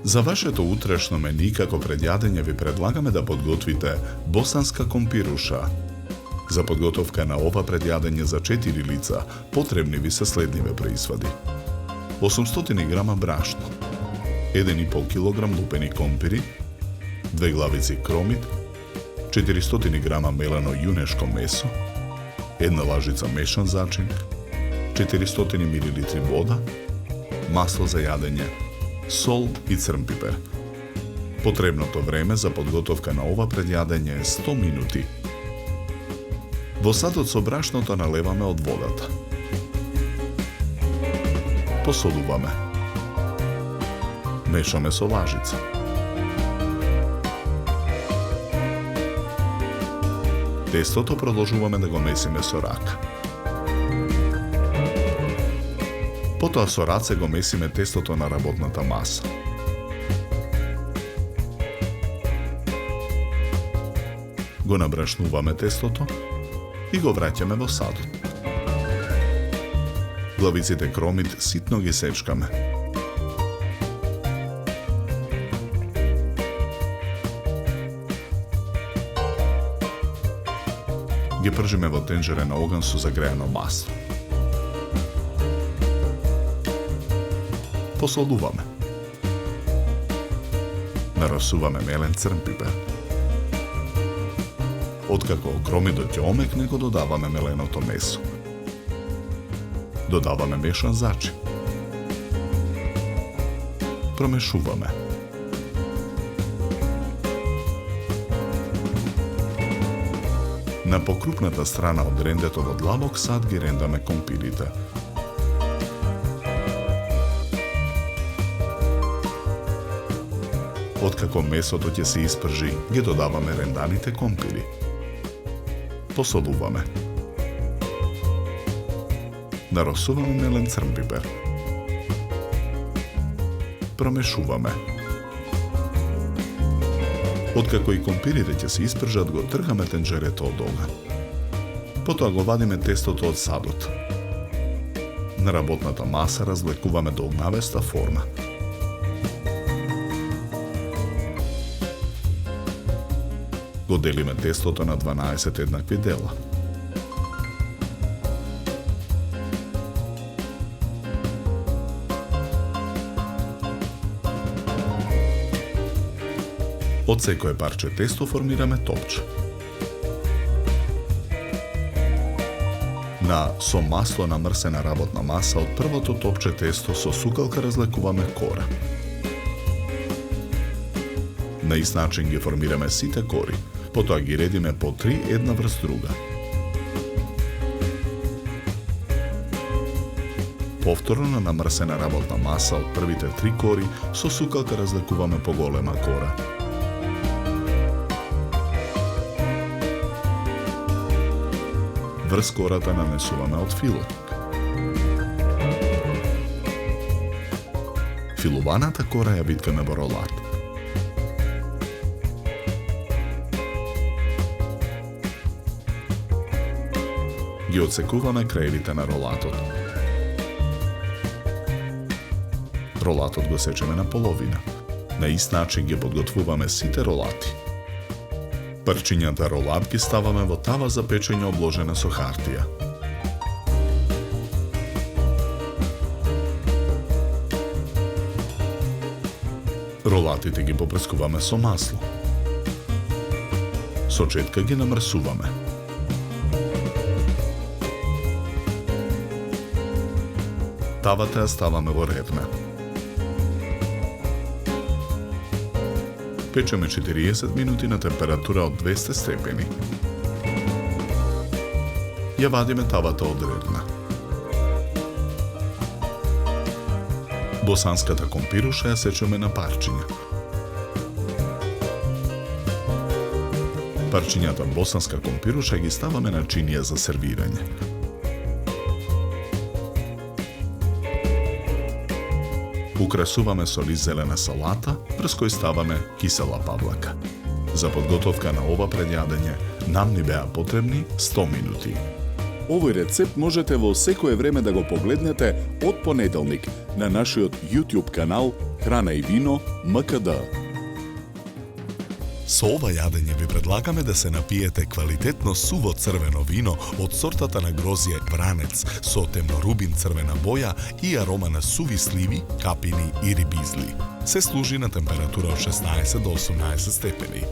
За вашето утрешно мени како предјадење ви предлагаме да подготвите босанска компируша. За подготовка на ова предјадење за 4 лица потребни ви се следниве преисвади: 800 грама брашно, 1,5 кг лупени компири, 2 главици кромит, 400 грама мелено јунешко месо, 1 лажица мешан зачин, 400 мл вода, масло за јадење, сол и црн пипер. Потребното време за подготовка на ова предјадење е 100 минути. Во садот со брашното налеваме од водата. Посолуваме. Мешаме со лажица. Тестото продолжуваме да го месиме со рака. Потоа со раце го месиме тестото на работната маса. Го набрашнуваме тестото и го враќаме во садот. Главиците кромит ситно ги сечкаме. Ги пржиме во тенџере на оган со загреано масло. Посолуваме. Нарасуваме мелен црн пипер. Откако кромидот ќе омекне, го додаваме меленото месо. Додаваме мешан зачин. Промешуваме. На покрупната страна од рендето во длабок сад ги рендаме компирите. Откако месото ќе се испржи, ги додаваме ренданите компири. Посолуваме. Нарасуваме мелен црн пипер. Промешуваме. Откако и компирите ќе се испржат, го тргаме тенџерето од оган. Потоа го вадиме тестото од садот. На работната маса развлекуваме до огнавеста форма. Го делиме тестото на 12 еднакви дела. Од секое парче тесто формираме топче. На со масло намрсена работна маса од првото топче тесто со сукалка разлекуваме кора. На ист начин ги формираме сите кори. Потоа ги редиме по 3 една врз друга. Повторно на намрсена работна маса од првите 3 кори со сукалка разлекуваме поголема кора. Врз кората нанесуваме од филот. Филуваната кора ја виткаме во ролат. Ги отсекуваме краевите на ролатот. Ролатот го сечеме на половина. На ист начин ги подготвуваме сите ролати. Парчињата ролат ги ставаме во тава за печење обложена со хартија. Ролатите ги попрскуваме со масло. Со четка ги намрсуваме. Тавата ја ставаме во ревна. Печеме 40 минути на температура од 200 степени. Ја вадиме тавата од ревна. Босанската компируша ја сечеме на парчиња. Парчињата босанска компируша ги ставаме на чинија за сервирање. Украсуваме со лист зелена салата, врз кој ставаме кисела павлака. За подготовка на ова предјадење нам ни беа потребни 100 минути. Овој рецепт можете во секое време да го погледнете од понеделник на нашиот YouTube канал Храна и вино МКД. Со ова јадење ви предлагаме да се напиете квалитетно суво црвено вино од сортата на грозје Вранец со темнорубин црвена боја и арома на суви сливи, капини и рибизли. Се служи на температура од 16 до 18 степени.